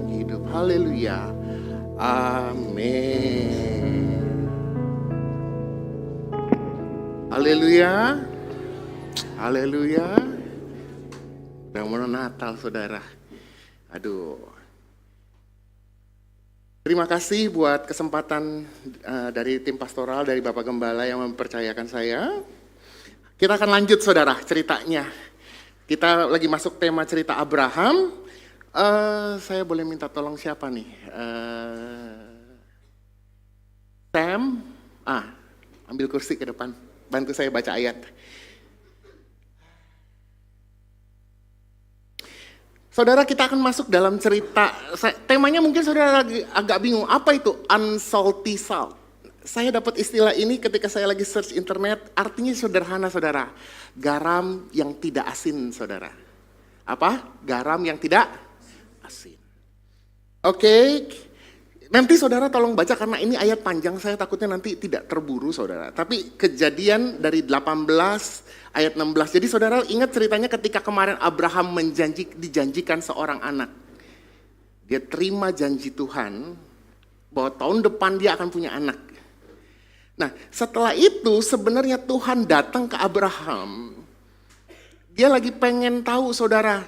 yang hidup. Haleluya. Amin. Haleluya. Haleluya. Udah mau Natal, saudara. Aduh. Terima kasih buat kesempatan dari tim pastoral, dari Bapak Gembala yang mempercayakan saya. Kita akan lanjut, saudara, ceritanya. Kita lagi masuk tema cerita Abraham. Saya boleh minta tolong siapa nih? Sam, ambil kursi ke depan. Bantu saya baca ayat. Saudara, kita akan masuk dalam cerita, temanya mungkin saudara lagi agak bingung, apa itu unsalty salt? Saya dapat istilah ini ketika saya lagi search internet, artinya sederhana saudara, garam yang tidak asin saudara. Apa? Garam yang tidak asin. Oke, nanti saudara tolong baca karena ini ayat panjang, saya takutnya nanti tidak terburu saudara. Tapi Kejadian dari 18 ayat 16. Jadi saudara ingat ceritanya ketika kemarin Abraham dijanjikan seorang anak. Dia terima janji Tuhan bahwa tahun depan dia akan punya anak. Nah setelah itu sebenarnya Tuhan datang ke Abraham. Dia lagi pengen tahu saudara,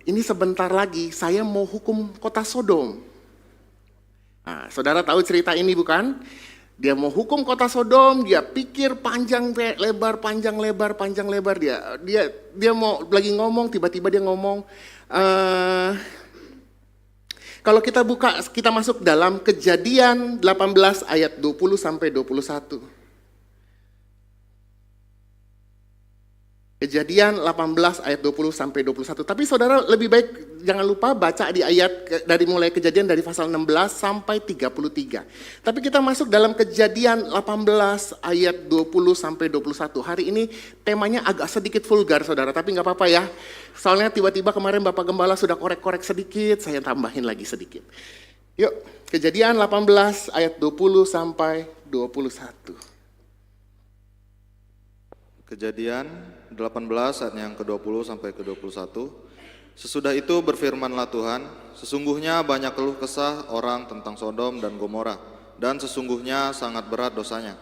ini sebentar lagi saya mau hukum kota Sodom. Nah, saudara tahu cerita ini bukan? Dia mau hukum kota Sodom, dia pikir panjang lebar, dia mau lagi ngomong, tiba-tiba dia ngomong, kalau kita buka, kita masuk dalam Kejadian 18 ayat 20 sampai 21. Kejadian 18 ayat 20 sampai 21. Tapi saudara lebih baik jangan lupa baca di ayat dari mulai Kejadian dari pasal 16 sampai 33. Tapi kita masuk dalam Kejadian 18 ayat 20 sampai 21. Hari ini temanya agak sedikit vulgar saudara, tapi nggak apa-apa ya. Soalnya tiba-tiba kemarin Bapak Gembala sudah korek-korek sedikit, saya tambahin lagi sedikit. Yuk, Kejadian 18 ayat 20 sampai 21. Kejadian 18 ayat yang ke-20 sampai ke-21. Sesudah itu berfirmanlah Tuhan, sesungguhnya banyak keluh kesah orang tentang Sodom dan Gomora, dan sesungguhnya sangat berat dosanya.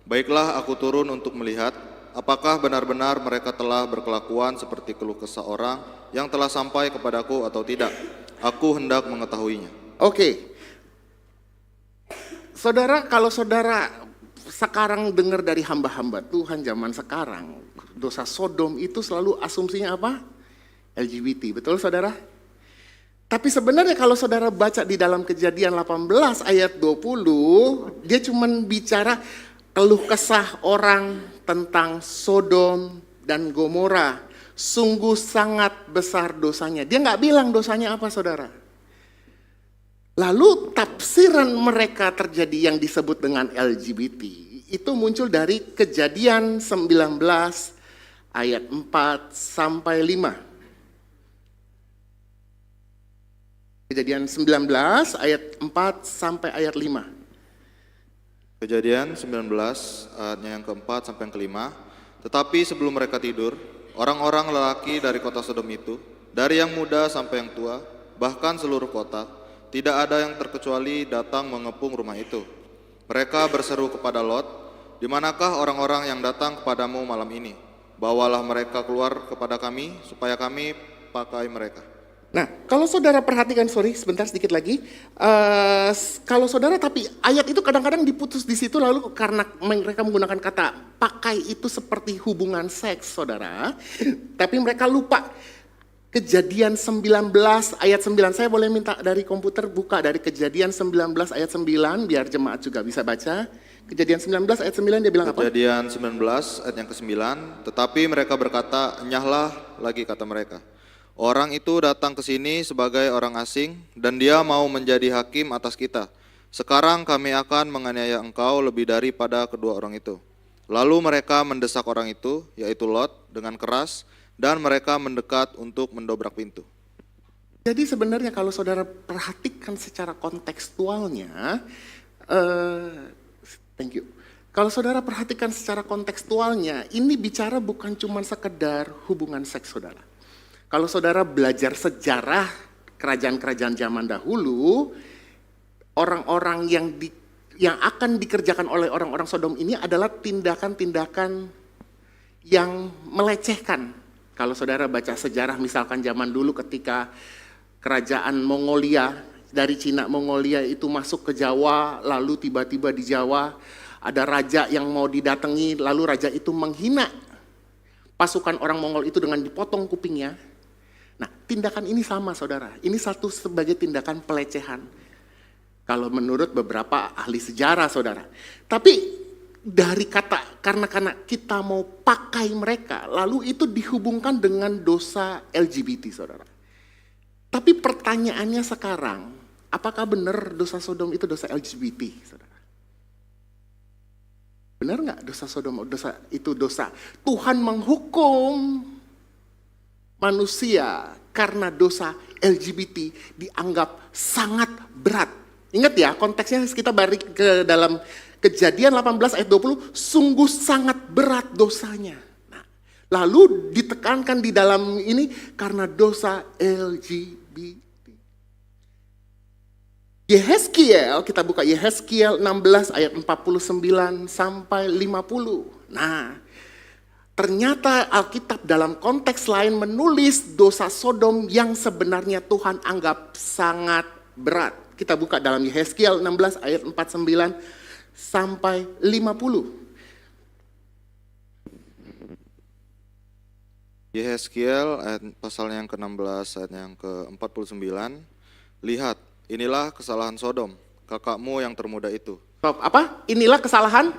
Baiklah aku turun untuk melihat, apakah benar-benar mereka telah berkelakuan seperti keluh kesah orang yang telah sampai kepadaku atau tidak. Aku hendak mengetahuinya. Oke. Saudara, kalau saudara sekarang dengar dari hamba-hamba Tuhan zaman sekarang, dosa Sodom itu selalu asumsinya apa? LGBT, betul saudara? Tapi sebenarnya kalau saudara baca di dalam Kejadian 18 ayat 20, dia cuma bicara keluh kesah orang tentang Sodom dan Gomora. Sungguh sangat besar dosanya. Dia nggak bilang dosanya apa saudara. Lalu tafsiran mereka terjadi yang disebut dengan LGBT itu muncul dari Kejadian 19 ayat 4 sampai 5. Kejadian 19 ayat 4 sampai ayat 5. Kejadian 19 ayatnya yang keempat sampai yang kelima. Tetapi sebelum mereka tidur, orang-orang lelaki dari kota Sodom itu, dari yang muda sampai yang tua, bahkan seluruh kota, tidak ada yang terkecuali datang mengepung rumah itu. Mereka berseru kepada Lot, di manakah orang-orang yang datang kepadamu malam ini? Bawalah mereka keluar kepada kami, supaya kami pakai mereka. Nah, kalau saudara perhatikan, sorry sebentar sedikit lagi. Kalau saudara, tapi ayat itu kadang-kadang diputus di situ lalu karena mereka menggunakan kata pakai itu seperti hubungan seks, saudara. Tapi mereka lupa. Kejadian 19 ayat 9, saya boleh minta dari komputer buka dari Kejadian 19 ayat 9 biar jemaat juga bisa baca. Kejadian 19 ayat 9 dia bilang apa? Kejadian 19 ayat yang ke-9, tetapi mereka berkata, enyahlah lagi kata mereka. Orang itu datang ke sini sebagai orang asing dan dia mau menjadi hakim atas kita. Sekarang kami akan menganiaya engkau lebih daripada kedua orang itu. Lalu mereka mendesak orang itu, yaitu Lot, dengan keras, dan mereka mendekat untuk mendobrak pintu. Jadi sebenarnya kalau saudara perhatikan secara kontekstualnya, thank you. Kalau saudara perhatikan secara kontekstualnya, ini bicara bukan cuma sekedar hubungan seks saudara. Kalau saudara belajar sejarah kerajaan-kerajaan zaman dahulu, orang-orang yang akan dikerjakan oleh orang-orang Sodom ini adalah tindakan-tindakan yang melecehkan. Kalau saudara baca sejarah misalkan zaman dulu ketika kerajaan Mongolia dari Cina Mongolia itu masuk ke Jawa, lalu tiba-tiba di Jawa ada raja yang mau didatangi, lalu raja itu menghina pasukan orang Mongol itu dengan dipotong kupingnya. Nah, tindakan ini sama saudara, ini satu sebagai tindakan pelecehan. Kalau menurut beberapa ahli sejarah saudara. Tapi dari kata, karena kita mau pakai mereka, lalu itu dihubungkan dengan dosa LGBT saudara. Tapi pertanyaannya sekarang, apakah benar dosa Sodom itu dosa LGBT saudara? Benar nggak dosa Sodom itu dosa? Tuhan menghukum manusia karena dosa LGBT dianggap sangat berat. Ingat ya, konteksnya kita balik ke dalam Kejadian 18 ayat 20, sungguh sangat berat dosanya. Nah, lalu ditekankan di dalam ini karena dosa LGBT. Yehezkiel, kita buka Yehezkiel 16 ayat 49 sampai 50. Nah, ternyata Alkitab dalam konteks lain menulis dosa Sodom yang sebenarnya Tuhan anggap sangat berat. Kita buka dalam Yehezkiel 16 ayat 49 sampai 50. Yehezkiel ayat pasalnya yang ke-16 ayat yang ke-49. Lihat, inilah kesalahan Sodom, kakakmu yang termuda itu. Apa? Inilah kesalahan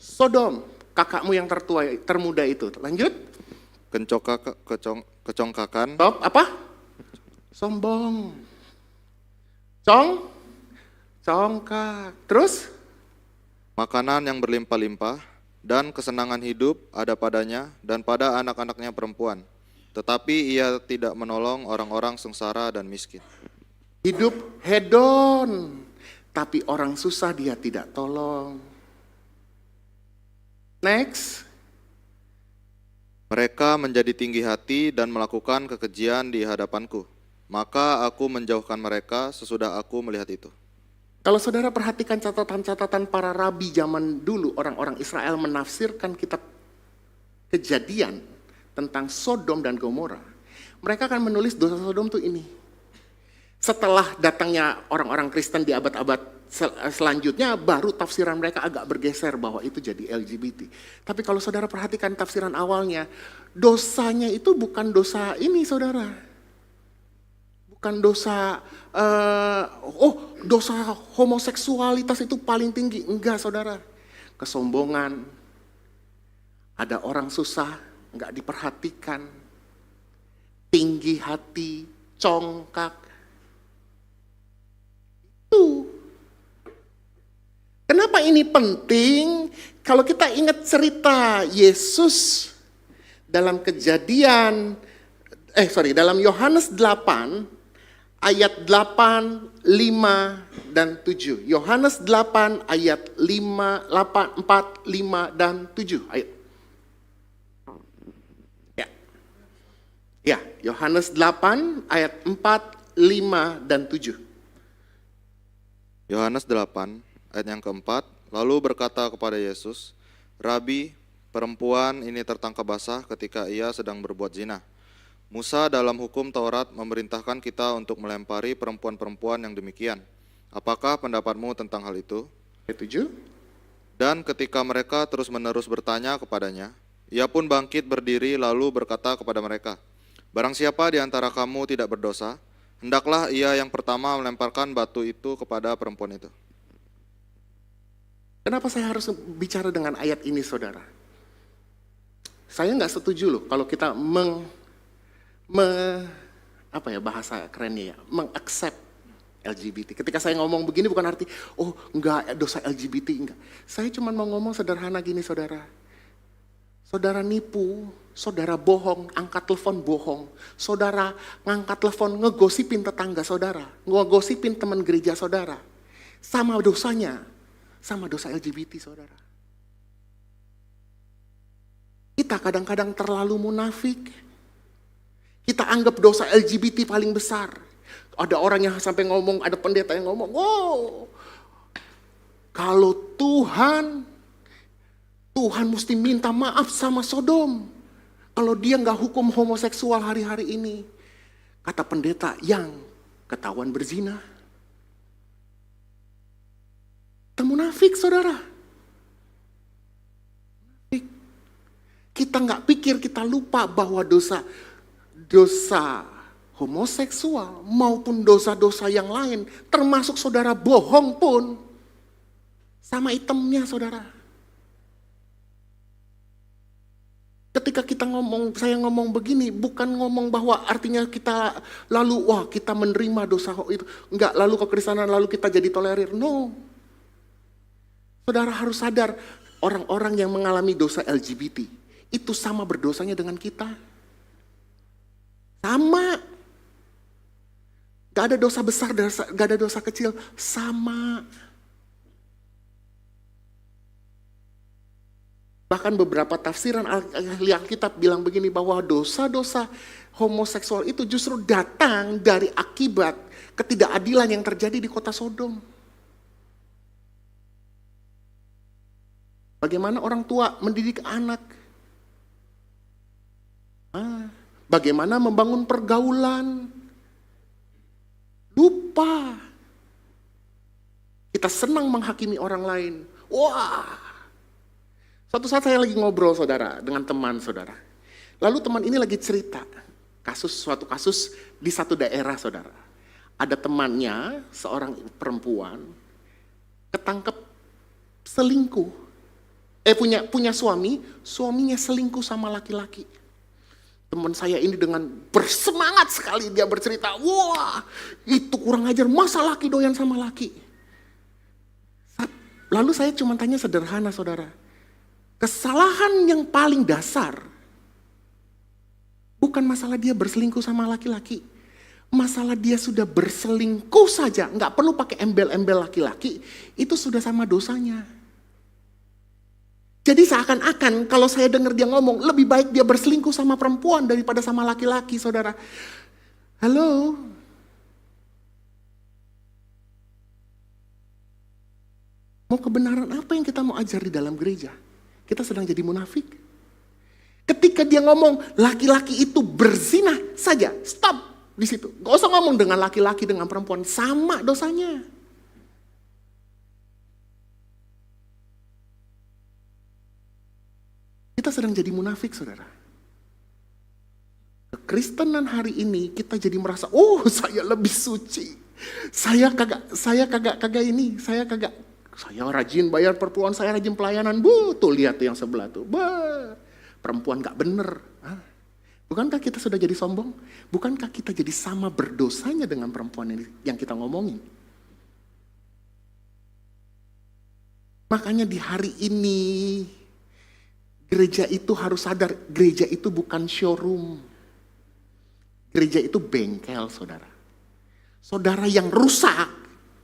Sodom, kakakmu yang termuda itu. Lanjut. Kecongkakan. Apa? Sombong. Congkak. Terus? Makanan yang berlimpah-limpah dan kesenangan hidup ada padanya dan pada anak-anaknya perempuan. Tetapi ia tidak menolong orang-orang sengsara dan miskin. Hidup hedon, tapi orang susah dia tidak tolong. Next. Mereka menjadi tinggi hati dan melakukan kekejian di hadapanku. Maka aku menjauhkan mereka sesudah aku melihat itu. Kalau saudara perhatikan catatan-catatan para rabi zaman dulu, orang-orang Israel menafsirkan kitab Kejadian tentang Sodom dan Gomora. Mereka akan menulis dosa Sodom itu ini. Setelah datangnya orang-orang Kristen di abad-abad selanjutnya, baru tafsiran mereka agak bergeser bahwa itu jadi LGBT. Tapi kalau saudara perhatikan tafsiran awalnya, dosanya itu bukan dosa ini saudara. Bukan dosa, dosa homoseksualitas itu paling tinggi. Enggak saudara, kesombongan, ada orang susah, enggak diperhatikan, tinggi hati, congkak. Itu. Kenapa ini penting? Kalau kita ingat cerita Yesus dalam dalam Yohanes 8, ayat 8, 5, dan 7. Yohanes 8 ayat 5, 8, 4, 5, dan 7. Ayo. Ya, Yohanes 8 ayat 4, 5, dan 7. Yohanes 8 ayat yang keempat, lalu berkata kepada Yesus, Rabi, perempuan ini tertangkap basah ketika ia sedang berbuat zina. Musa dalam hukum Taurat memerintahkan kita untuk melempari perempuan-perempuan yang demikian. Apakah pendapatmu tentang hal itu? Ayat 7. Dan ketika mereka terus-menerus bertanya kepadanya, ia pun bangkit berdiri lalu berkata kepada mereka, barang siapa di antara kamu tidak berdosa, hendaklah ia yang pertama melemparkan batu itu kepada perempuan itu. Kenapa saya harus bicara dengan ayat ini saudara? Saya nggak setuju loh kalau kita bahasa kerennya ya, mengaccept LGBT. Ketika saya ngomong begini bukan arti, enggak dosa LGBT, enggak. Saya cuma mau ngomong sederhana gini saudara. Saudara nipu, saudara bohong, angkat telepon bohong. Saudara ngangkat telepon ngegosipin tetangga saudara, ngegosipin teman gereja saudara. Sama dosanya, sama dosa LGBT saudara. Kita kadang-kadang terlalu munafik. Kita anggap dosa LGBT paling besar. Ada orang yang sampai ngomong, ada pendeta yang ngomong, wow, kalau Tuhan mesti minta maaf sama Sodom. Kalau dia nggak hukum homoseksual hari-hari ini. Kata pendeta yang ketahuan berzina. Kita munafik, saudara. Kita nggak pikir, kita lupa bahwa dosa homoseksual maupun dosa-dosa yang lain, termasuk saudara bohong pun, sama itemnya, saudara. Ketika saya ngomong begini, bukan ngomong bahwa artinya kita lalu, kita menerima dosa itu. Enggak, lalu kekristenan, lalu kita jadi tolerir. No. Saudara harus sadar, orang-orang yang mengalami dosa LGBT, itu sama berdosanya dengan kita. Sama. Gak ada dosa besar, gak ada dosa kecil. Sama. Bahkan beberapa tafsiran ahli Alkitab bilang begini, bahwa dosa-dosa homoseksual itu justru datang dari akibat ketidakadilan yang terjadi di kota Sodom. Bagaimana orang tua mendidik anak? Bagaimana membangun pergaulan? Lupa. Kita senang menghakimi orang lain. Suatu saat saya lagi ngobrol, saudara, dengan teman saudara. Lalu teman ini lagi cerita suatu kasus di satu daerah, saudara. Ada temannya, seorang perempuan, ketangkep selingkuh. Punya suaminya selingkuh sama laki-laki. Teman saya ini dengan bersemangat sekali dia bercerita, itu kurang ajar, masa laki doyan sama laki. Lalu saya cuma tanya sederhana, saudara. Kesalahan yang paling dasar bukan masalah dia berselingkuh sama laki-laki. Masalah dia sudah berselingkuh saja, nggak perlu pakai embel-embel laki-laki, itu sudah sama dosanya. Jadi seakan-akan kalau saya dengar dia ngomong, lebih baik dia berselingkuh sama perempuan daripada sama laki-laki, saudara. Halo? Mau kebenaran apa yang kita mau ajar di dalam gereja? Kita sedang jadi munafik. Ketika dia ngomong laki-laki itu berzina saja, stop di situ. Gak usah ngomong dengan laki-laki dengan perempuan, sama dosanya. Kita sedang jadi munafik, saudara. Kekristenan hari ini kita jadi merasa, saya lebih suci. Saya rajin bayar perpuluhan, saya rajin pelayanan. Tuh lihat tuh yang sebelah tuh. Perempuan gak bener. Bukankah kita sudah jadi sombong? Bukankah kita jadi sama berdosanya dengan perempuan yang kita ngomongin? Makanya di hari ini, gereja itu harus sadar, gereja itu bukan showroom. Gereja itu bengkel, saudara. Saudara yang rusak,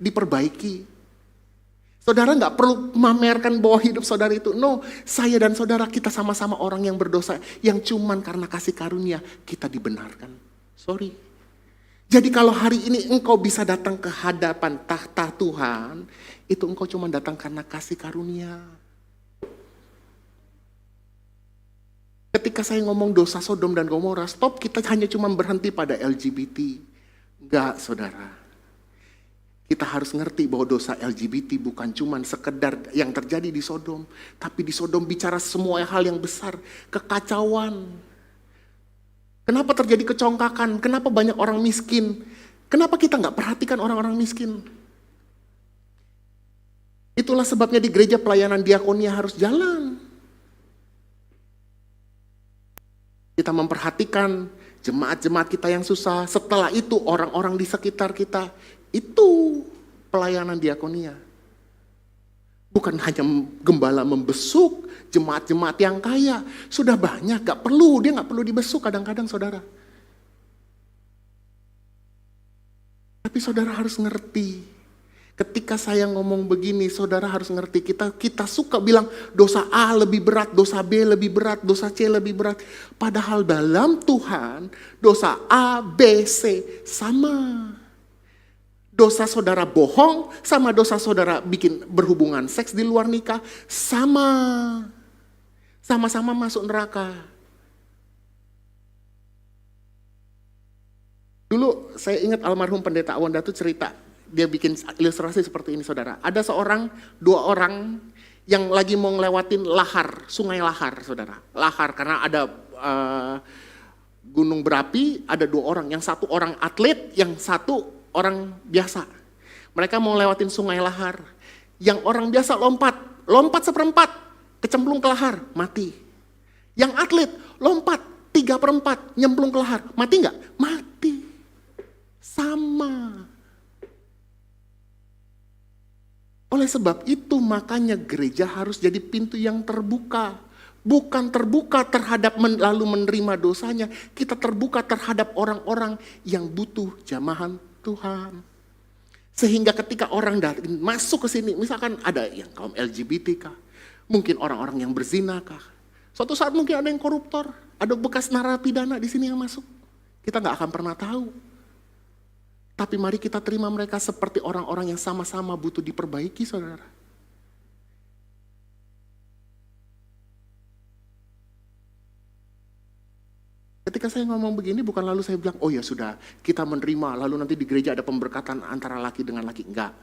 diperbaiki. Saudara nggak perlu memamerkan bahwa hidup saudara itu. No, saya dan saudara kita sama-sama orang yang berdosa. Yang cuman karena kasih karunia kita dibenarkan. Sorry. Jadi kalau hari ini engkau bisa datang ke hadapan tahta Tuhan, itu engkau cuma datang karena kasih karunia. Ketika saya ngomong dosa Sodom dan Gomora, stop, kita hanya cuma berhenti pada LGBT. Enggak, saudara. Kita harus ngerti bahwa dosa LGBT bukan cuma sekedar yang terjadi di Sodom. Tapi di Sodom bicara semua hal yang besar. Kekacauan. Kenapa terjadi kecongkakan? Kenapa banyak orang miskin? Kenapa kita nggak perhatikan orang-orang miskin? Itulah sebabnya di gereja pelayanan diakonia harus jalan. Kita memperhatikan jemaat-jemaat kita yang susah. Setelah itu orang-orang di sekitar kita. Itu pelayanan diakonia. Bukan hanya gembala membesuk jemaat-jemaat yang kaya. Sudah banyak, dia gak perlu dibesuk kadang-kadang, saudara. Tapi saudara harus ngerti. Ketika saya ngomong begini, saudara harus ngerti, kita suka bilang dosa A lebih berat, dosa B lebih berat, dosa C lebih berat. Padahal dalam Tuhan, dosa A, B, C sama. Dosa saudara bohong sama dosa saudara bikin berhubungan seks di luar nikah sama. Sama-sama masuk neraka. Dulu saya ingat almarhum pendeta Awanda itu cerita, dia bikin ilustrasi seperti ini saudara. Ada dua orang yang lagi mau ngelewatin lahar, sungai lahar saudara. Lahar karena ada gunung berapi, ada dua orang. Yang satu orang atlet, yang satu orang biasa. Mereka mau lewatin sungai lahar. Yang orang biasa lompat seperempat, kecemplung ke lahar, mati. Yang atlet lompat 3/4, nyemplung ke lahar, mati nggak? Mati. Sama. Oleh sebab itu makanya gereja harus jadi pintu yang terbuka. Bukan terbuka terhadap lalu menerima dosanya. Kita terbuka terhadap orang-orang yang butuh jamahan Tuhan. Sehingga ketika orang masuk ke sini, misalkan ada yang kaum LGBT kah? Mungkin orang-orang yang berzina kah? Suatu saat mungkin ada yang koruptor, ada bekas narapidana di sini yang masuk. Kita nggak akan pernah tahu. Tapi mari kita terima mereka seperti orang-orang yang sama-sama butuh diperbaiki, saudara. Ketika saya ngomong begini bukan lalu saya bilang, oh ya sudah, kita menerima, lalu nanti di gereja ada pemberkatan antara laki dengan laki. Enggak.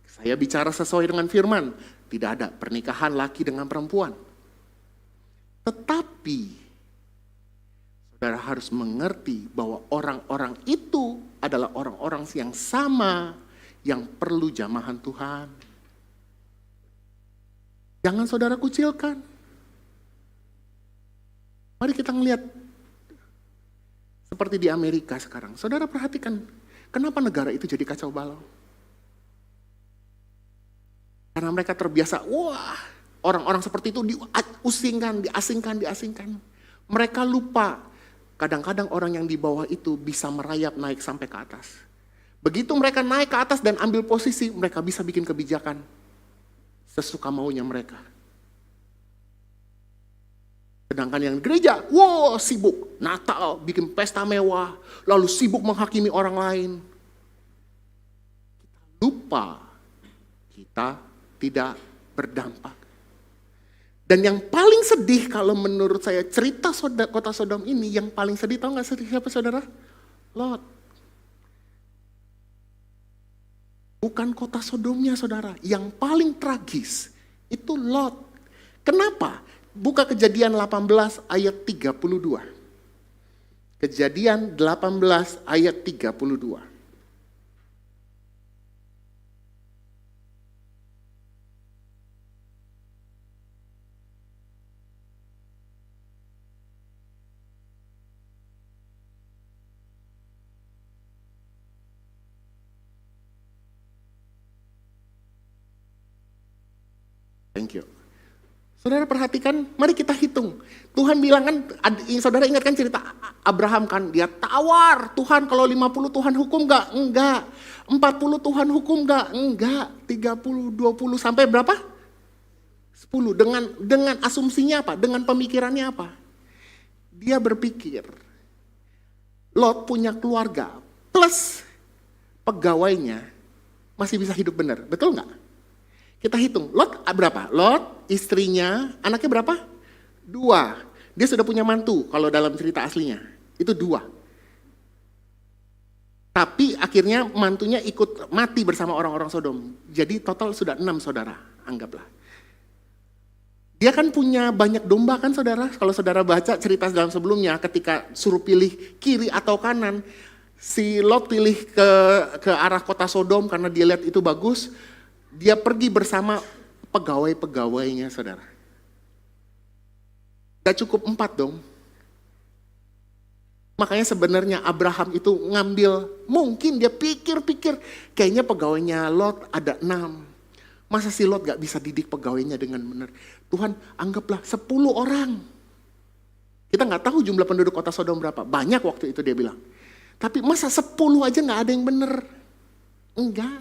Saya bicara sesuai dengan firman, tidak ada pernikahan laki dengan perempuan. Tetapi, saudara harus mengerti bahwa orang-orang itu adalah orang-orang yang sama, yang perlu jamahan Tuhan. Jangan saudara kucilkan. Mari kita ngelihat seperti di Amerika sekarang. Saudara perhatikan, kenapa negara itu jadi kacau balau? Karena mereka terbiasa, wah, orang-orang seperti itu diasingkan. Mereka lupa, kadang-kadang orang yang di bawah itu bisa merayap naik sampai ke atas. Begitu mereka naik ke atas dan ambil posisi, mereka bisa bikin kebijakan sesuka maunya mereka. Sedangkan yang gereja, wow sibuk, Natal, bikin pesta mewah, lalu sibuk menghakimi orang lain. Kita lupa, kita tidak berdampak. Dan yang paling sedih kalau menurut saya cerita kota Sodom ini, yang paling sedih tahu gak siapa saudara? Lot. Bukan kota Sodomnya saudara, yang paling tragis itu Lot. Kenapa? Buka Kejadian 18 ayat 32. Kejadian 18 ayat 32. Thank you. Saudara perhatikan, mari kita hitung. Tuhan bilang kan, saudara ingat kan cerita Abraham kan, dia tawar, Tuhan kalau 50 Tuhan hukum gak? Enggak. 40 Tuhan hukum gak? Enggak. 30, 20 sampai berapa? 10. Dengan asumsinya apa? Dengan pemikirannya apa? Dia berpikir, Lot punya keluarga plus pegawainya masih bisa hidup benar. Betul gak? Kita hitung, Lot berapa? Lot, istrinya, anaknya berapa? 2. Dia sudah punya mantu kalau dalam cerita aslinya. Itu 2. Tapi akhirnya mantunya ikut mati bersama orang-orang Sodom. Jadi total sudah 6 saudara, anggaplah. Dia kan punya banyak domba kan saudara. Kalau saudara baca cerita dalam sebelumnya ketika suruh pilih kiri atau kanan. Si Lot pilih ke arah kota Sodom karena dia lihat itu bagus. Dia pergi bersama pegawai-pegawainya, saudara. Gak cukup 4 dong. Makanya sebenarnya Abraham itu ngambil, mungkin dia pikir-pikir, kayaknya pegawainya Lot ada 6. Masa si Lot gak bisa didik pegawainya dengan benar? Tuhan, anggaplah 10 orang. Kita gak tahu jumlah penduduk kota Sodom berapa. Banyak waktu itu dia bilang. Tapi masa 10 aja gak ada yang benar? Enggak.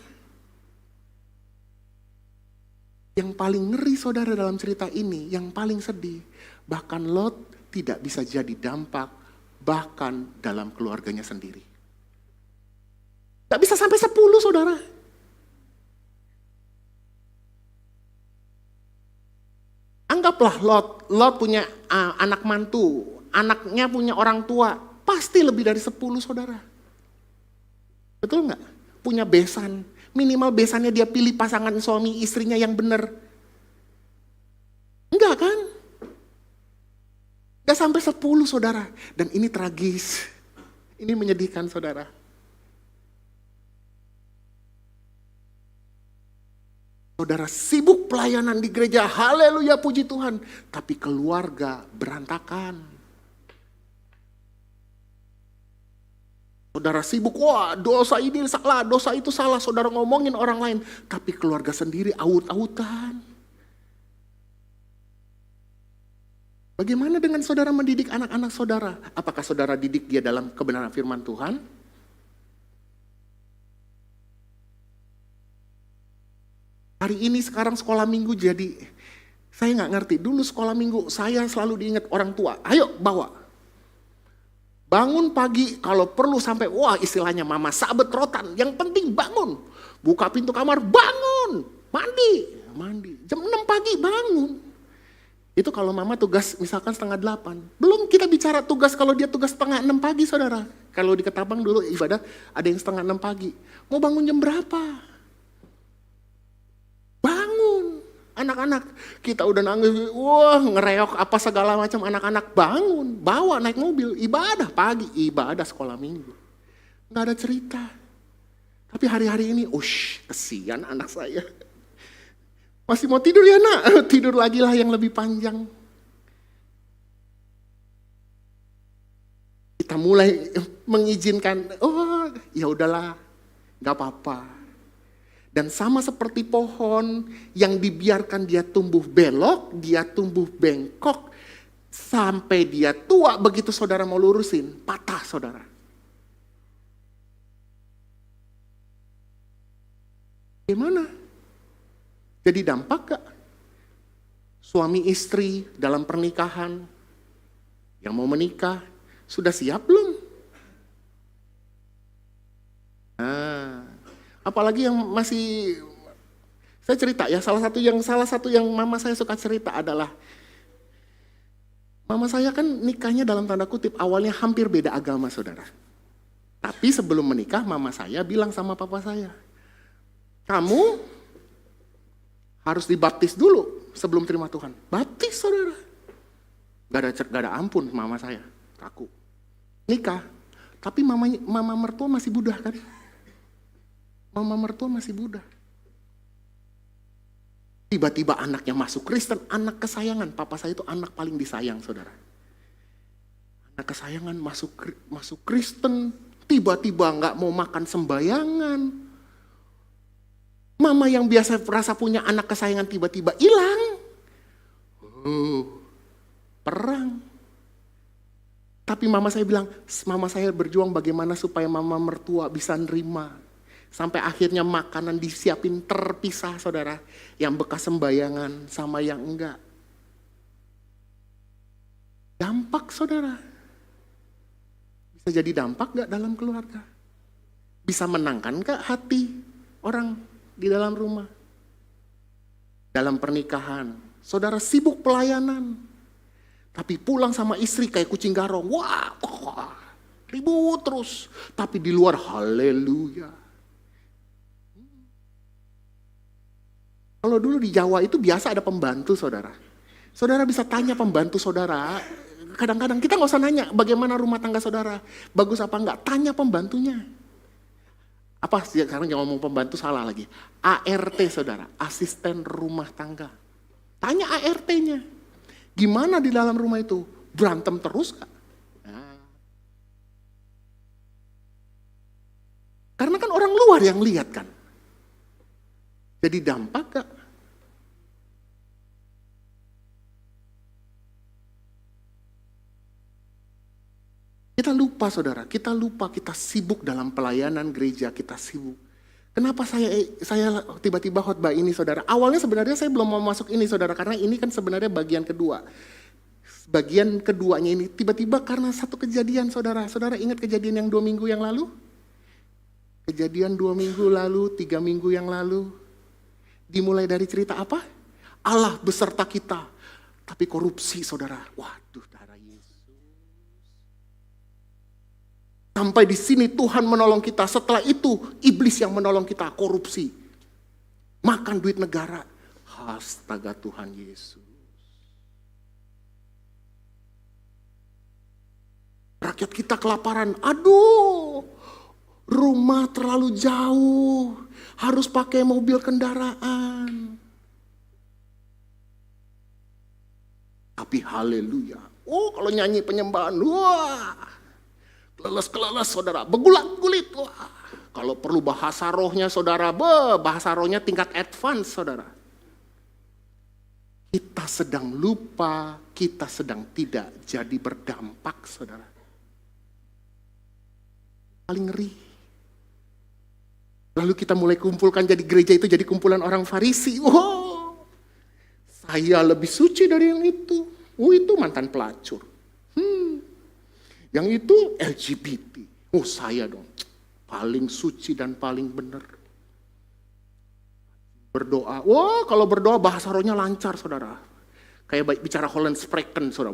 Yang paling ngeri saudara dalam cerita ini, yang paling sedih, bahkan Lot tidak bisa jadi dampak bahkan dalam keluarganya sendiri. Gak bisa sampai 10 saudara. Anggaplah Lot punya anak mantu, anaknya punya orang tua, pasti lebih dari 10 saudara. Betul nggak? Punya besan, minimal besannya dia pilih pasangan suami istrinya yang benar. Enggak kan? Gak sampai 10 saudara. Dan ini tragis. Ini menyedihkan saudara. Saudara sibuk pelayanan di gereja, haleluya puji Tuhan. Tapi keluarga berantakan. Saudara sibuk, wah dosa ini salah, dosa itu salah. Saudara ngomongin orang lain. Tapi keluarga sendiri aut-autan. Bagaimana dengan saudara mendidik anak-anak saudara? Apakah saudara didik dia dalam kebenaran firman Tuhan? Hari ini sekarang sekolah minggu jadi, saya nggak ngerti. Dulu sekolah minggu saya selalu diingat orang tua. Ayo bawa. Bangun pagi kalau perlu sampai, wah istilahnya mama sabet rotan. Yang penting bangun. Buka pintu kamar, bangun. Mandi. Jam 6 pagi bangun. Itu kalau mama tugas misalkan 7:30. Belum kita bicara tugas kalau dia tugas 5:30 pagi saudara. Kalau di Ketapang dulu ibadah ada yang 5:30 pagi. Mau bangun jam berapa? Bangun. Anak-anak kita udah nangis, wah ngereok apa segala macam, anak-anak bangun. Bawa naik mobil, ibadah pagi, ibadah sekolah minggu. Gak ada cerita. Tapi hari-hari ini, kesian anak saya. Masih mau tidur ya nak? Tidur lagi lah yang lebih panjang. Kita mulai mengizinkan, ya udahlah, gak apa-apa. Dan sama seperti pohon yang dibiarkan dia tumbuh belok, dia tumbuh bengkok, sampai dia tua begitu saudara mau lurusin, patah saudara. Gimana? Jadi dampak gak? Suami istri dalam pernikahan, yang mau menikah, sudah siap belum? Nah, apalagi yang masih, saya cerita ya, salah satu yang mama saya suka cerita adalah, mama saya kan nikahnya dalam tanda kutip awalnya hampir beda agama saudara. Tapi sebelum menikah mama saya bilang sama papa saya, kamu harus dibaptis dulu sebelum terima Tuhan. Baptis saudara. Gak ada ampun mama saya. Kaku. Nikah. Tapi mama mertua masih Buddha kan. Mama mertua masih Buddha. Tiba-tiba anaknya masuk Kristen. Anak kesayangan. Papa saya itu anak paling disayang saudara. Anak kesayangan masuk Kristen. Tiba-tiba gak mau makan sembayangan. Mama yang biasa merasa punya anak kesayangan tiba-tiba hilang. Perang. Tapi mama saya bilang, mama saya berjuang bagaimana supaya mama mertua bisa nerima. Sampai akhirnya makanan disiapin terpisah saudara. Yang bekas sembayangan sama yang enggak. Dampak saudara. Bisa jadi dampak gak dalam keluarga? Bisa menangkan gak hati orang di dalam rumah, dalam pernikahan, saudara sibuk pelayanan, tapi pulang sama istri kayak kucing garong, wah, ribut terus, tapi di luar haleluya. Kalau dulu di Jawa itu biasa ada pembantu saudara, saudara bisa tanya pembantu saudara, kadang-kadang kita nggak usah nanya bagaimana rumah tangga saudara, bagus apa enggak, tanya pembantunya. Apa sekarang yang ngomong pembantu salah lagi. ART saudara, asisten rumah tangga. Tanya ART-nya. Gimana di dalam rumah itu? Berantem terus gak? Nah. Karena kan orang luar yang lihat kan. Jadi dampak gak? Kita lupa saudara, kita sibuk dalam pelayanan gereja, kita sibuk. Kenapa saya tiba-tiba khotbah ini, saudara? Awalnya sebenarnya saya belum mau masuk ini, saudara, karena ini kan sebenarnya bagian kedua. Bagian keduanya ini tiba-tiba karena satu kejadian, saudara. Saudara ingat kejadian yang 2 minggu yang lalu? Kejadian 2 minggu lalu, 3 minggu yang lalu. Dimulai dari cerita apa? Allah beserta kita, tapi korupsi, saudara. Waduh, darah Yesus. Sampai di sini Tuhan menolong kita. Setelah itu iblis yang menolong kita, korupsi. Makan duit negara. Astaga Tuhan Yesus. Rakyat kita kelaparan. Aduh, rumah terlalu jauh. Harus pakai mobil kendaraan. Tapi haleluya. Oh, kalau nyanyi penyembahan, wah. Keleles-keleles, saudara. Begulat-gulit, wah. Kalau perlu bahasa rohnya, saudara. Bahasa rohnya tingkat advance, saudara. Kita sedang lupa, kita sedang tidak jadi berdampak, saudara. Paling ngeri. Lalu kita mulai kumpulkan, jadi gereja itu jadi kumpulan orang Farisi. Wow, saya lebih suci dari yang itu. Oh, itu mantan pelacur. Yang itu LGBT. Oh, saya dong paling suci dan paling benar. Berdoa. Wah, kalau berdoa bahasa rohnya lancar, saudara. Kayak baik bicara Holland Spreken, saudara.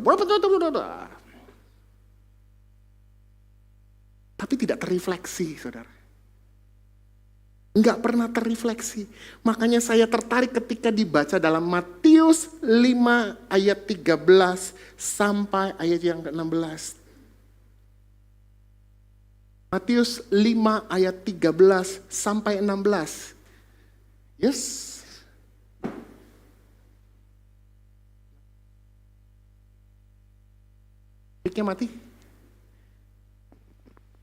Tapi tidak terrefleksi, saudara. Enggak pernah terrefleksi. Makanya saya tertarik ketika dibaca dalam Matius 5 ayat 13 sampai ayat yang ke-16. Matius 5 ayat 13 sampai 16. Yes. Mic-nya mati.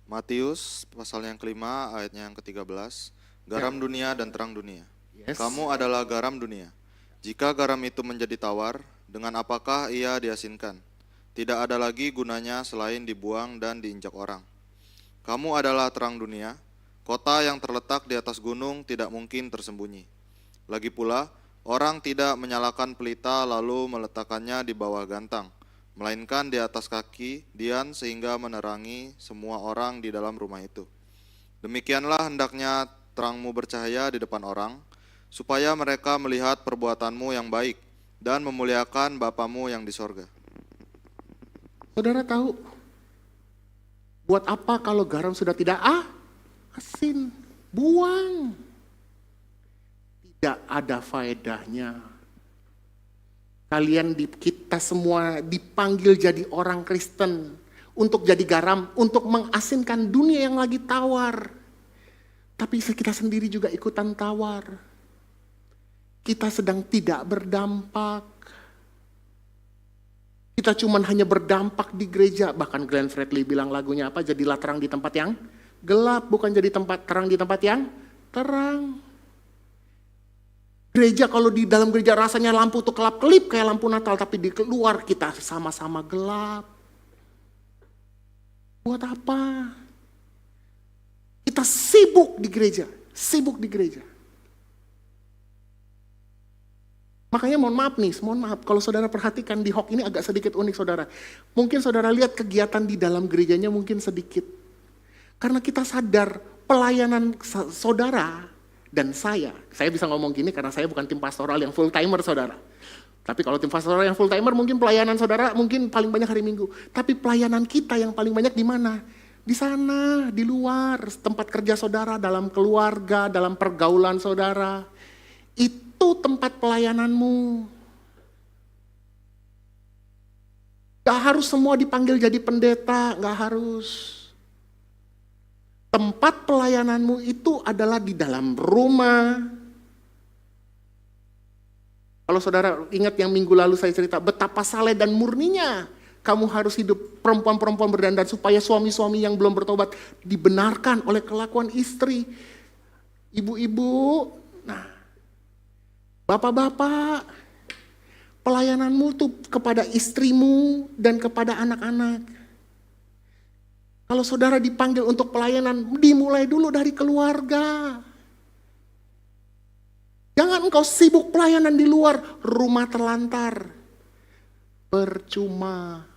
Matius pasal yang kelima ayatnya yang ke-13. Garam dunia dan terang dunia. Yes. Kamu adalah garam dunia. Jika garam itu menjadi tawar, dengan apakah ia diasinkan? Tidak ada lagi gunanya selain dibuang dan diinjak orang. Kamu adalah terang dunia. Kota yang terletak di atas gunung tidak mungkin tersembunyi. Lagi pula, orang tidak menyalakan pelita lalu meletakkannya di bawah gantang, melainkan di atas kaki dian sehingga menerangi semua orang di dalam rumah itu. Demikianlah hendaknya terangmu bercahaya di depan orang, supaya mereka melihat perbuatanmu yang baik dan memuliakan Bapamu yang di sorga. Saudara tahu, buat apa kalau garam sudah tidak asin? Buang. Tidak ada faedahnya. Kita semua dipanggil jadi orang Kristen untuk jadi garam, untuk mengasinkan dunia yang lagi tawar. Tapi kita sendiri juga ikutan tawar. Kita sedang tidak berdampak. Kita cuman hanya berdampak di gereja. Bahkan Glenn Fredly bilang lagunya apa? Jadilah terang di tempat yang gelap, bukan jadi terang di tempat yang terang. Gereja kalau di dalam gereja rasanya lampu tuh kelap-kelip kayak lampu Natal, tapi di luar kita sama-sama gelap. Buat apa? Kita sibuk di gereja, sibuk di gereja. Makanya mohon maaf kalau saudara perhatikan di Hock ini agak sedikit unik, saudara. Mungkin saudara lihat kegiatan di dalam gerejanya mungkin sedikit. Karena kita sadar pelayanan saudara dan saya bisa ngomong gini karena saya bukan tim pastoral yang full timer, saudara. Tapi kalau tim pastoral yang full timer mungkin pelayanan saudara mungkin paling banyak hari Minggu. Tapi pelayanan kita yang paling banyak di mana? Di sana, di luar, tempat kerja saudara, dalam keluarga, dalam pergaulan saudara. Itu tempat pelayananmu. Gak harus semua dipanggil jadi pendeta, gak harus. Tempat pelayananmu itu adalah di dalam rumah. Kalau saudara ingat yang minggu lalu saya cerita, betapa saleh dan murninya kamu harus hidup perempuan-perempuan berdandan supaya suami-suami yang belum bertobat dibenarkan oleh kelakuan istri. Ibu-ibu, nah, bapak-bapak, pelayananmu tuh kepada istrimu dan kepada anak-anak. Kalau saudara dipanggil untuk pelayanan, dimulai dulu dari keluarga. Jangan engkau sibuk pelayanan di luar, rumah terlantar. Percuma.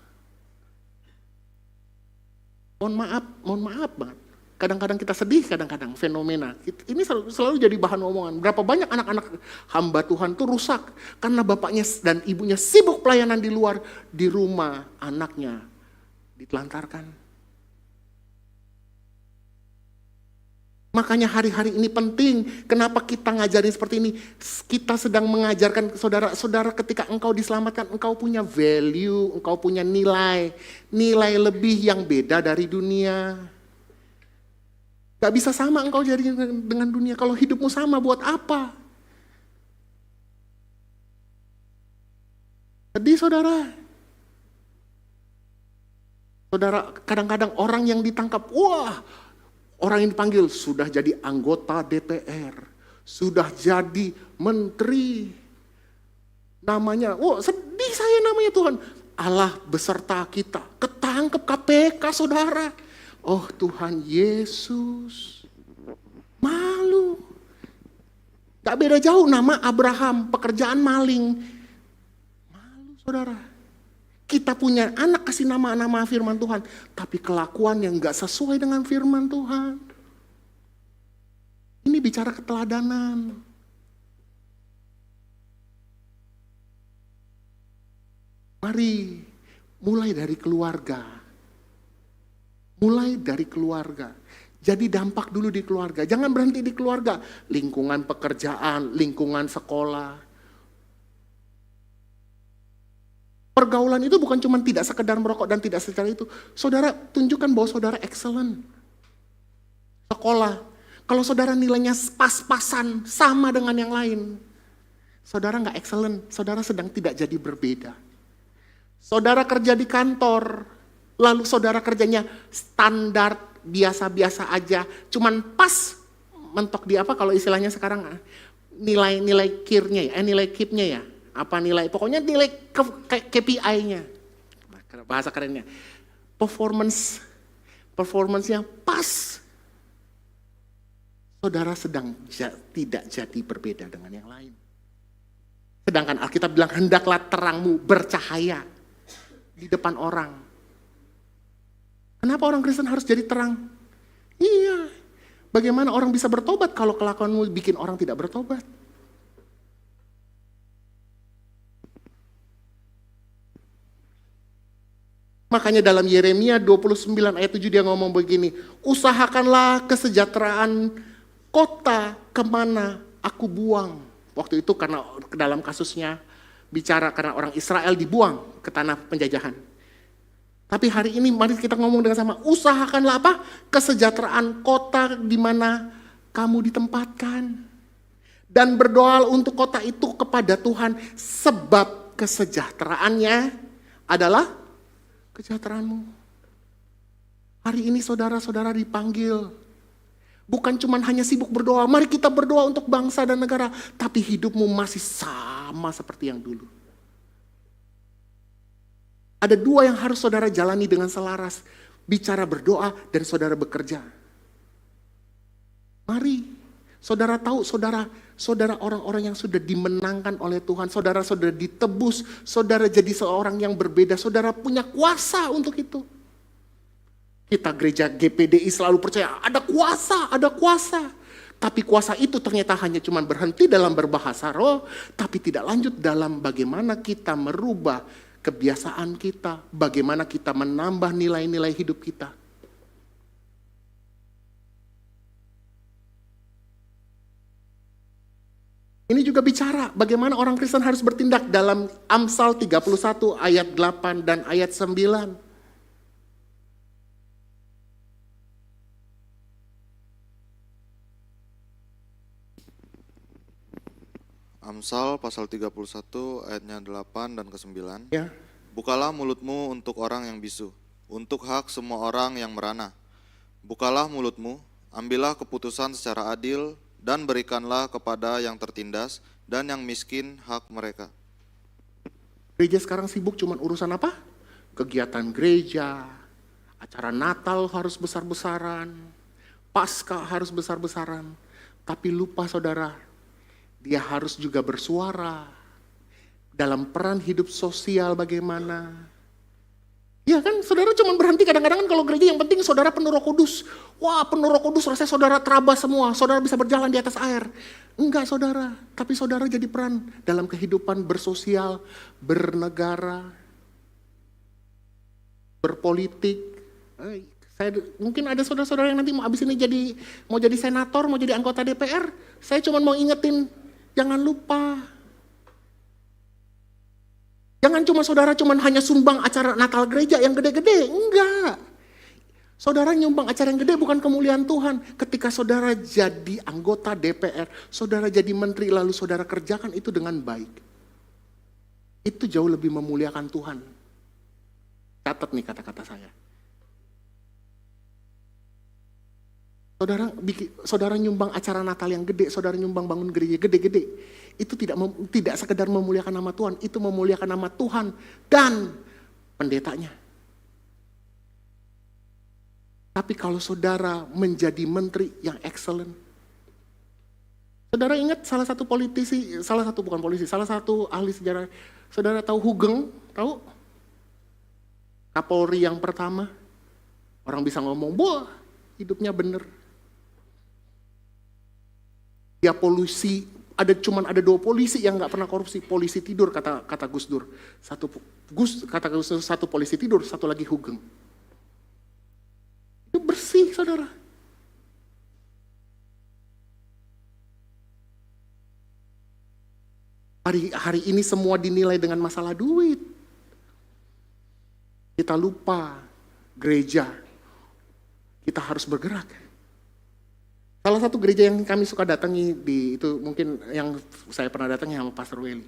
Mohon maaf banget. Kadang-kadang kita sedih, kadang-kadang fenomena. Ini selalu jadi bahan omongan. Berapa banyak anak-anak hamba Tuhan tuh rusak karena bapaknya dan ibunya sibuk pelayanan di luar, di rumah anaknya ditelantarkan. Makanya hari-hari ini penting. Kenapa kita ngajarin seperti ini? Kita sedang mengajarkan saudara-saudara ketika engkau diselamatkan, engkau punya value, engkau punya nilai. Nilai lebih yang beda dari dunia. Gak bisa sama engkau jadi dengan dunia. Kalau hidupmu sama buat apa? Sedih saudara. Saudara, kadang-kadang orang yang ditangkap, wah, orang yang dipanggil sudah jadi anggota DPR, sudah jadi menteri. Namanya, wah sedih saya namanya Tuhan. Allah beserta kita, ketangkep KPK saudara. Oh Tuhan Yesus, malu. Gak beda jauh nama Abraham, pekerjaan maling. Malu saudara. Kita punya anak kasih nama-nama firman Tuhan, tapi kelakuan yang gak sesuai dengan firman Tuhan. Ini bicara keteladanan. Mari mulai dari keluarga. Mulai dari keluarga. Jadi dampak dulu di keluarga. Jangan berhenti di keluarga. Lingkungan pekerjaan, lingkungan sekolah. Pergaulan itu bukan cuma tidak sekedar merokok dan tidak secara itu. Saudara tunjukkan bahwa saudara excellent. Sekolah. Kalau saudara nilainya pas-pasan sama dengan yang lain. Saudara nggak excellent. Saudara sedang tidak jadi berbeda. Saudara kerja di kantor. Lalu saudara kerjanya standar, biasa-biasa aja. Cuman pas mentok di apa kalau istilahnya sekarang nilai KIR-nya ya, nilai KIP-nya ya. Apa nilai, pokoknya nilai KPI-nya. Bahasa kerennya. Performance-nya pas. Saudara sedang tidak jadi berbeda dengan yang lain. Sedangkan Alkitab bilang hendaklah terangmu bercahaya di depan orang. Kenapa orang Kristen harus jadi terang? Iya. Bagaimana orang bisa bertobat kalau kelakuanmu bikin orang tidak bertobat? Makanya dalam Yeremia 29 ayat 7 dia ngomong begini, usahakanlah kesejahteraan kota kemana aku buang. Waktu itu karena dalam kasusnya bicara karena orang Israel dibuang ke tanah penjajahan. Tapi hari ini mari kita ngomong dengan sama, usahakanlah apa? Kesejahteraan kota di mana kamu ditempatkan. Dan berdoa untuk kota itu kepada Tuhan, sebab kesejahteraannya adalah kesejahteraanmu. Hari ini saudara-saudara dipanggil. Bukan cuma hanya sibuk berdoa, mari kita berdoa untuk bangsa dan negara. Tapi hidupmu masih sama seperti yang dulu. Ada dua yang harus saudara jalani dengan selaras. Bicara berdoa dan saudara bekerja. Mari, saudara tahu saudara orang-orang yang sudah dimenangkan oleh Tuhan. Saudara-saudara ditebus, saudara jadi seorang yang berbeda. Saudara punya kuasa untuk itu. Kita gereja GPDI selalu percaya ada kuasa. Tapi kuasa itu ternyata hanya cuma berhenti dalam berbahasa roh. Tapi tidak lanjut dalam bagaimana kita merubah kebiasaan kita, bagaimana kita menambah nilai-nilai hidup kita. Ini juga bicara bagaimana orang Kristen harus bertindak dalam Amsal 31 ayat 8 dan ayat 9. Amsal pasal 31 ayatnya 8 dan ke-9. Ya. Bukalah mulutmu untuk orang yang bisu, untuk hak semua orang yang merana. Bukalah mulutmu, ambillah keputusan secara adil, dan berikanlah kepada yang tertindas dan yang miskin hak mereka. Gereja sekarang sibuk cuman urusan apa? Kegiatan gereja, acara Natal harus besar-besaran, Paskah harus besar-besaran. Tapi lupa saudara, dia harus juga bersuara dalam peran hidup sosial bagaimana. Ya kan, saudara cuma berhenti kadang-kadang kan kalau gereja yang penting saudara penuh Roh Kudus. Wah, penuh Roh Kudus rasanya saudara terabas semua, saudara bisa berjalan di atas air. Enggak saudara, tapi saudara jadi peran dalam kehidupan bersosial, bernegara, berpolitik. Mungkin ada saudara-saudara yang nanti mau abis ini mau jadi senator, mau jadi anggota DPR. Saya cuma mau ingetin, jangan lupa. Jangan saudara hanya sumbang acara Natal gereja yang gede-gede, enggak. Saudara nyumbang acara yang gede bukan kemuliaan Tuhan. Ketika saudara jadi anggota DPR, saudara jadi menteri lalu saudara kerjakan itu dengan baik. Itu jauh lebih memuliakan Tuhan. Catat nih kata-kata saya. Saudara nyumbang acara Natal yang gede, saudara nyumbang bangun gereja gede-gede. Itu tidak sekedar memuliakan nama Tuhan, itu memuliakan nama Tuhan dan pendetanya. Tapi kalau saudara menjadi menteri yang excellent, saudara ingat salah satu ahli sejarah, saudara tahu Hugeng, tahu? Kapolri yang pertama, orang bisa ngomong, wah hidupnya bener. Dia polusi, ada 2 polisi yang nggak pernah korupsi, polisi tidur kata Gus Dur. Kata Gus Dur, satu polisi tidur, satu lagi Hugeng. Itu bersih, saudara. Hari ini semua dinilai dengan masalah duit. Kita lupa gereja, kita harus bergerak. Salah satu gereja yang kami suka datangi itu mungkin yang saya pernah datangi sama Pastor Welly.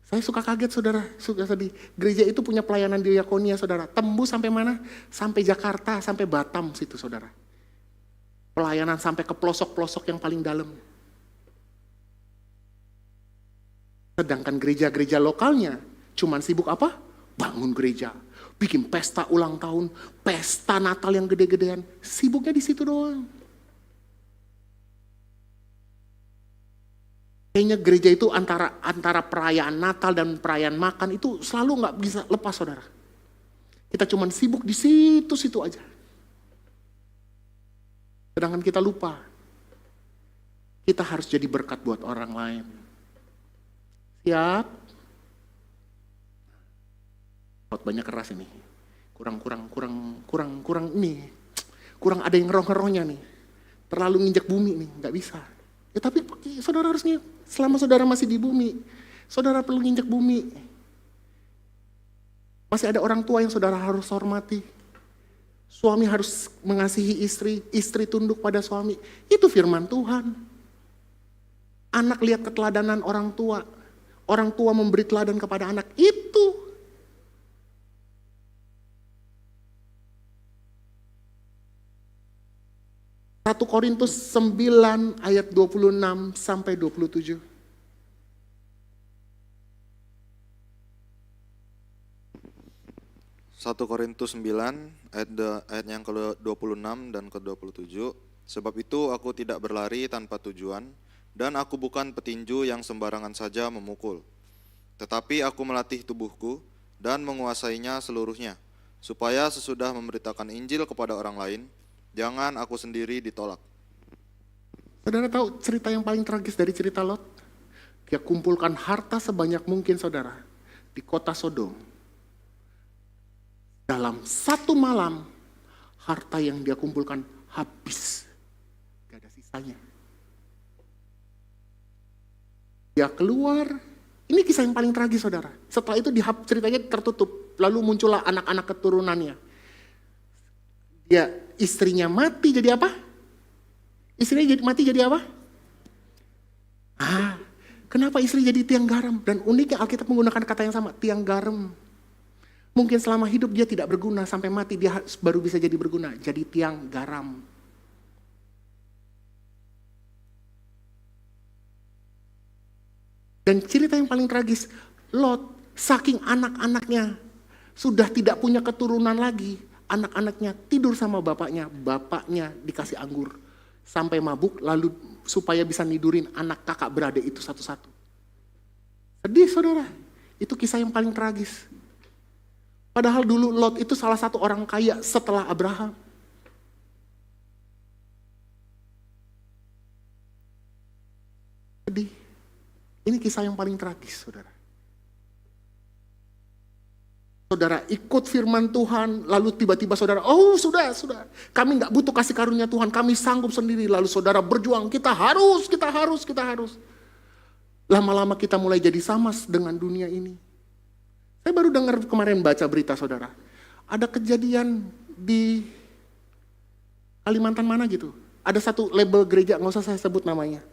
Saya suka kaget saudara, suka sedih. Gereja itu punya pelayanan diakonia saudara, tembus sampai mana? Sampai Jakarta, sampai Batam situ saudara. Pelayanan sampai ke pelosok-pelosok yang paling dalam. Sedangkan gereja-gereja lokalnya cuman sibuk apa? Bangun gereja, bikin pesta ulang tahun, pesta Natal yang gede-gedean, sibuknya di situ doang. Kayaknya gereja itu antara perayaan Natal dan perayaan makan itu selalu nggak bisa lepas saudara. Kita cuman sibuk di situ-situ aja. Sedangkan kita lupa, kita harus jadi berkat buat orang lain. Siap? Banyak keras ini. Kurang ini. Kurang ada yang ngeroh-ngerohnya nih. Terlalu nginjak bumi nih, nggak bisa. Ya tapi saudara harusnya selama saudara masih di bumi, saudara perlu nginjak bumi. Masih ada orang tua yang saudara harus hormati. Suami harus mengasihi istri, istri tunduk pada suami. Itu firman Tuhan. Anak lihat keteladanan orang tua memberi teladan kepada anak, itu. Satu Korintus 9 ayat 26 sampai 27. Satu Korintus 9 ayat yang ke-26 dan ke-27. Sebab itu aku tidak berlari tanpa tujuan, dan aku bukan petinju yang sembarangan saja memukul. Tetapi aku melatih tubuhku dan menguasainya seluruhnya, supaya sesudah memberitakan Injil kepada orang lain, jangan aku sendiri ditolak. Saudara tahu cerita yang paling tragis dari cerita Lot? Dia kumpulkan harta sebanyak mungkin saudara di kota Sodom. Dalam satu malam, harta yang dia kumpulkan habis. Gak ada sisanya. Dia keluar, ini kisah yang paling tragis saudara. Setelah itu ceritanya tertutup, lalu muncullah anak-anak keturunannya. Istrinya mati jadi apa? Mati jadi apa? Kenapa istri jadi tiang garam? Dan uniknya Alkitab menggunakan kata yang sama, tiang garam. Mungkin selama hidup dia tidak berguna, sampai mati dia baru bisa jadi berguna, jadi tiang garam. Dan cerita yang paling tragis, Lot saking anak-anaknya sudah tidak punya keturunan lagi, anak-anaknya tidur sama bapaknya dikasih anggur. sampai mabuk, lalu supaya bisa nidurin anak kakak beradik itu satu-satu. Sedih saudara, itu kisah yang paling tragis. Padahal dulu Lot itu salah satu orang kaya setelah Abraham. Sedih. Ini kisah yang paling tragis, saudara. Saudara ikut firman Tuhan, lalu tiba-tiba saudara, oh sudah. Kami nggak butuh kasih karunia Tuhan, kami sanggup sendiri. Lalu saudara berjuang, kita harus. Lama-lama kita mulai jadi sama dengan dunia ini. Saya baru dengar kemarin baca berita saudara. Ada kejadian di Kalimantan mana gitu. Ada satu label gereja, nggak usah saya sebut namanya.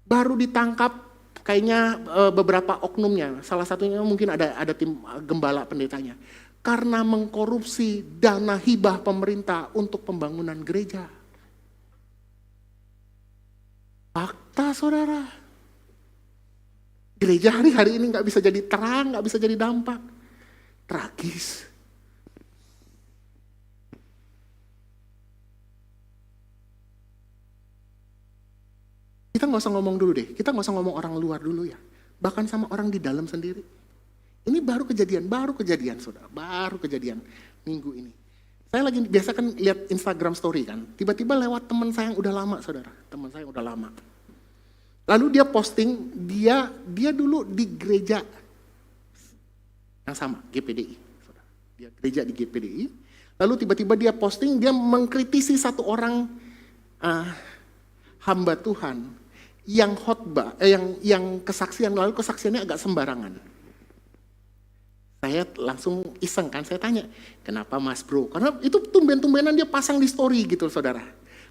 Baru ditangkap kayaknya beberapa oknumnya. Salah satunya mungkin ada tim gembala pendetanya. Karena mengkorupsi dana hibah pemerintah untuk pembangunan gereja. Fakta saudara. Gereja hari-hari ini gak bisa jadi terang, gak bisa jadi dampak. Tragis. Kita gak usah ngomong dulu deh, kita gak usah ngomong orang luar dulu ya. Bahkan sama orang di dalam sendiri. Ini baru kejadian saudara, baru kejadian minggu ini. Saya lagi biasa kan lihat Instagram story kan, tiba-tiba lewat teman saya yang udah lama saudara, teman saya yang udah lama. Lalu dia posting, dia dulu di gereja yang sama, GPDI. Saudara. Dia gereja di GPDI, lalu tiba-tiba dia posting, dia mengkritisi satu orang hamba Tuhan yang khotbah, yang kesaksian, lalu kesaksiannya agak sembarangan. Saya langsung iseng kan, saya tanya, kenapa Mas Bro? Karena itu tumben-tumbenan dia pasang di story gitu saudara.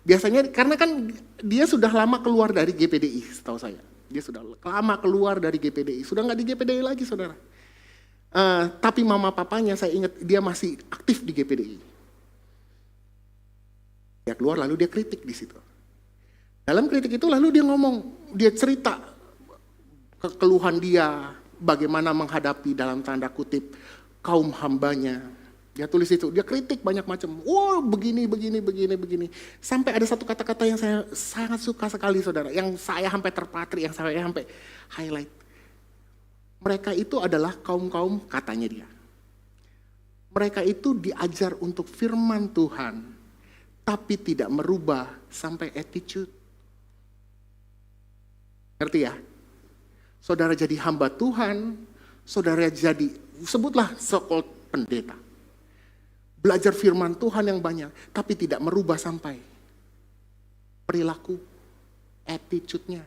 Biasanya karena kan dia sudah lama keluar dari GPDI setahu saya. Dia sudah lama keluar dari GPDI, sudah nggak di GPDI lagi saudara. Tapi mama papanya saya ingat dia masih aktif di GPDI. Dia keluar lalu dia kritik di situ. Dalam kritik itu lalu dia ngomong, dia cerita kekeluhan dia, bagaimana menghadapi dalam tanda kutip kaum hambanya. Dia tulis itu, dia kritik banyak macam. Oh begini. Sampai ada satu kata-kata yang saya sangat suka sekali saudara. Yang saya sampai terpatri, yang saya sampai highlight. Mereka itu adalah kaum-kaum katanya dia. Mereka itu diajar untuk firman Tuhan. Tapi tidak merubah sampai attitude. Ngerti ya? Saudara jadi hamba Tuhan, saudara jadi, sebutlah so-called pendeta. Belajar firman Tuhan yang banyak, tapi tidak merubah sampai perilaku, attitude-nya.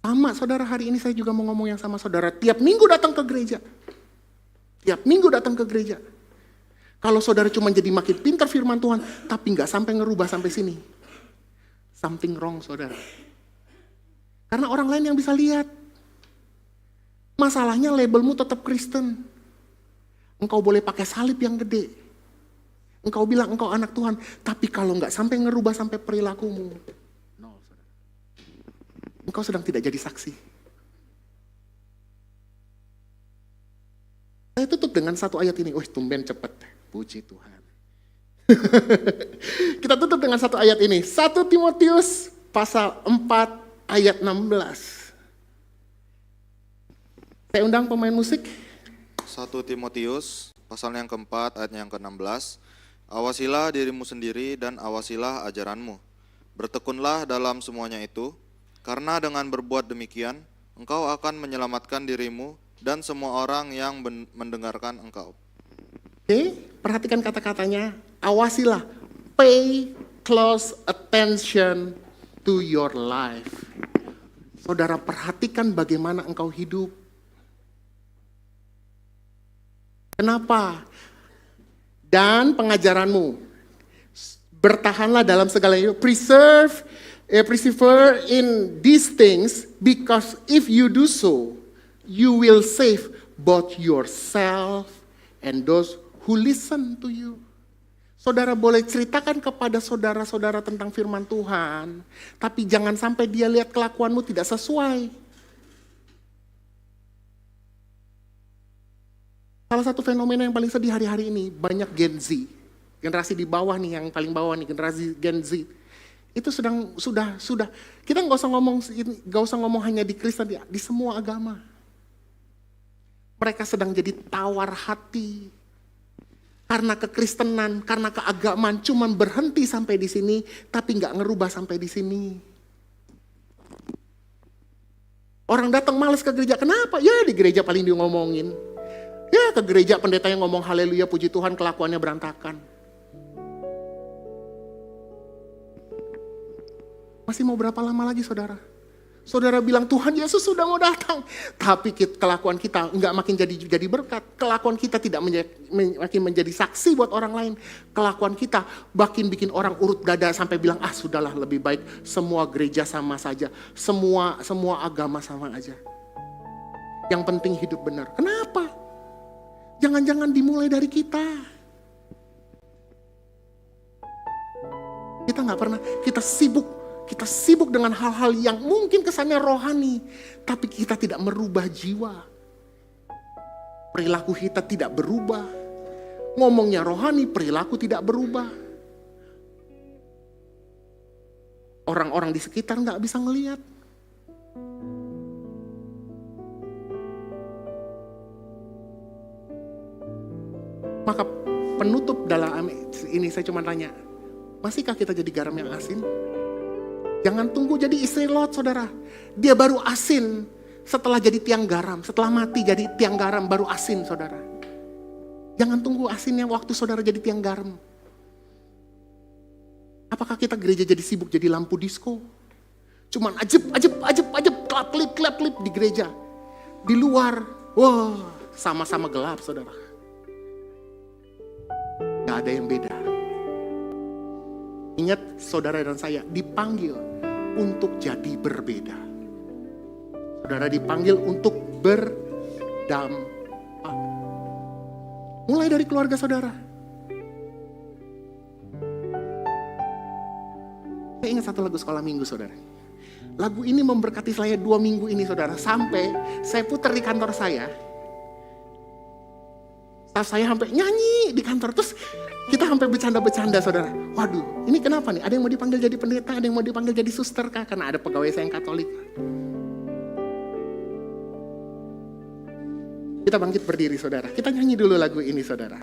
Sama saudara, hari ini saya juga mau ngomong yang sama saudara. Tiap minggu datang ke gereja. Kalau saudara cuma jadi makin pintar firman Tuhan, tapi nggak sampai ngerubah sampai sini. Something wrong saudara. Karena orang lain yang bisa lihat. Masalahnya labelmu tetap Kristen. Engkau boleh pakai salib yang gede. Engkau bilang engkau anak Tuhan. Tapi kalau nggak sampai ngerubah sampai perilakumu. No, saudara. Engkau sedang tidak jadi saksi. Saya tutup dengan satu ayat ini. Tumben cepet. Puji Tuhan. Kita tutup dengan satu ayat ini. 1 Timotius pasal 4 ayat 16. Saya undang pemain musik. 1 Timotius, pasal yang keempat, ayat yang ke-16. Awasilah dirimu sendiri dan awasilah ajaranmu. Bertekunlah dalam semuanya itu, karena dengan berbuat demikian, engkau akan menyelamatkan dirimu dan semua orang yang mendengarkan engkau. Oke, perhatikan kata-katanya. Awasilah, pay close attention to your life. Saudara perhatikan bagaimana engkau hidup. Kenapa? Dan pengajaranmu. Bertahanlah dalam segala itu. Persevere in these things, because if you do so, you will save both yourself and those who listen to you. Saudara boleh ceritakan kepada saudara-saudara tentang firman Tuhan, tapi jangan sampai dia lihat kelakuanmu tidak sesuai. Salah satu fenomena yang paling sedih hari-hari ini, banyak Gen Z. generasi di bawah nih, yang paling bawah nih, generasi Gen Z. Itu sudah. Kita nggak usah ngomong hanya di Kristen, di semua agama. Mereka sedang jadi tawar hati. Karena kekristenan, karena keagamaan cuman berhenti sampai di sini, tapi nggak ngerubah sampai di sini. Orang datang males ke gereja, kenapa? Ya di gereja paling dia ngomongin. Ya ke gereja pendetanya ngomong haleluya, puji Tuhan, kelakuannya berantakan. Masih mau berapa lama lagi saudara? Saudara bilang Tuhan Yesus sudah mau datang. Tapi kelakuan kita nggak makin jadi berkat. Kelakuan kita tidak makin menjadi saksi buat orang lain. Kelakuan kita makin bikin orang urut dada sampai bilang, sudahlah lebih baik semua gereja sama saja. Semua agama sama aja. Yang penting hidup benar. Kenapa? Jangan-jangan dimulai dari kita. Kita nggak pernah, kita sibuk dengan hal-hal yang mungkin kesannya rohani, tapi kita tidak merubah jiwa. Perilaku kita tidak berubah. Ngomongnya rohani, perilaku tidak berubah. Orang-orang di sekitar nggak bisa ngelihat. Maka penutup dalam ini saya cuma tanya, masihkah kita jadi garam yang asin? Jangan tunggu jadi istri Lot saudara. Dia baru asin setelah jadi tiang garam. Setelah mati jadi tiang garam baru asin saudara. Jangan tunggu asinnya waktu saudara jadi tiang garam. Apakah kita gereja jadi sibuk jadi lampu disco? Cuman ajeb, klap-klip di gereja. Di luar, wah sama-sama gelap saudara. Gak ada yang beda. Ingat saudara dan saya dipanggil untuk jadi berbeda. Saudara dipanggil untuk berdampak. Mulai dari keluarga saudara. Saya ingat satu lagu sekolah minggu saudara. Lagu ini memberkati saya 2 minggu ini saudara. Sampai saya putar di kantor saya. Saya sampai nyanyi di kantor. Terus kita sampai bercanda-bercanda saudara. Waduh, ini kenapa nih? Ada yang mau dipanggil jadi pendeta, ada yang mau dipanggil jadi suster kah? Karena ada pegawai saya yang Katolik. Kita bangkit berdiri saudara. Kita nyanyi dulu lagu ini saudara.